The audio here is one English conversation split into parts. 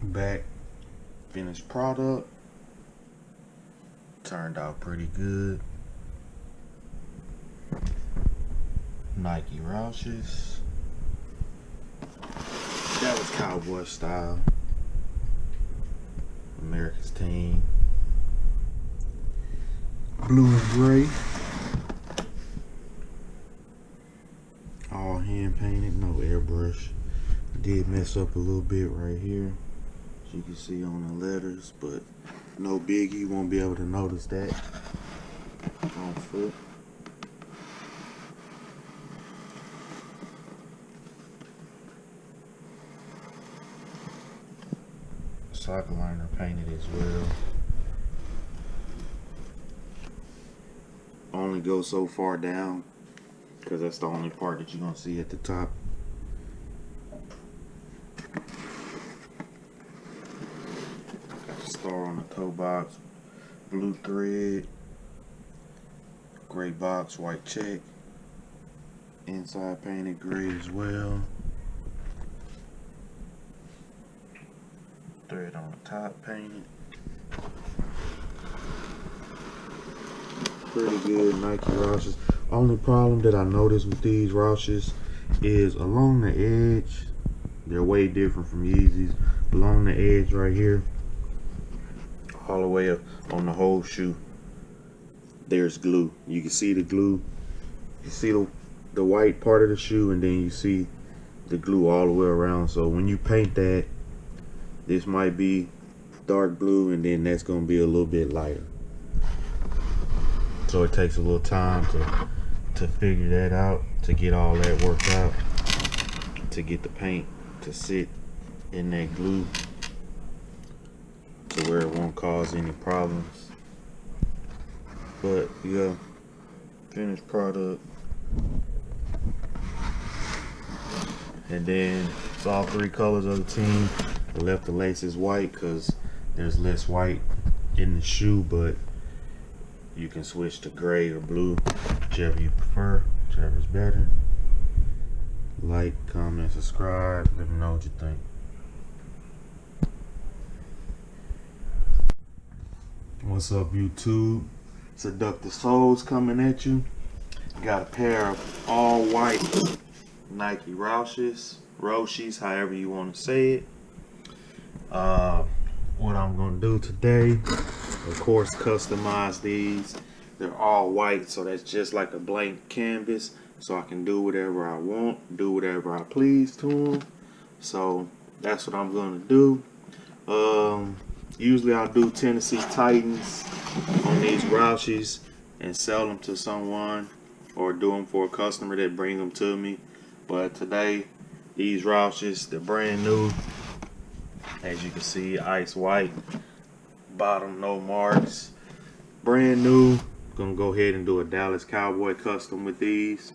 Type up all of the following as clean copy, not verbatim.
Back, finished product. Turned out pretty good. Nike Roshes. That was Cowboy style. America's team. Blue and gray. All hand painted, no airbrush. Did mess up a little bit right here, as you can see on the letters, but no biggie. You won't be able to notice that on foot. Sock liner painted as well. Only go so far down because that's the only part that you're gonna see at the top. Got the star on the toe box, blue thread, gray box, white check. Inside painted gray as well. Thread on the top painted. Pretty good Nike Roshes. Only problem that I noticed with these Roshes is along the edge, they're way different from Yeezys. Along the edge right here, all the way up on the whole shoe, there's glue. You can see the glue. You see the white part of the shoe, and then you see the glue all the way around. So when you paint that, this might be dark blue, and then that's gonna be a little bit lighter. So it takes a little time to figure that out, to get all that worked out, to get the paint to sit in that glue to where it won't cause any problems. But yeah, finished product. And then it's all three colors of the team. I left the laces white because there's less white in the shoe, but you can switch to gray or blue, whichever you prefer, whichever's better. Like, comment, subscribe. Let me know what you think. What's up, YouTube? Seductive Soles coming at you. Got a pair of all white Nike Roshes, however you want to say it. What I'm gonna do today, of course, customize these. They're all white, so that's just like a blank canvas, so I can do whatever I want, do whatever I please to them. So that's what I'm gonna do. Usually I'll do Tennessee Titans on these Roshes and sell them to someone, or do them for a customer that bring them to me. But today, these Roshes, they're brand new. As you can see, ice white, bottom no marks, brand new. Gonna go ahead and do a Dallas Cowboy custom with these.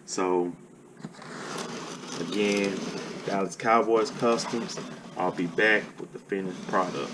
So again, Dallas Cowboys customs. I'll be back with the finished product.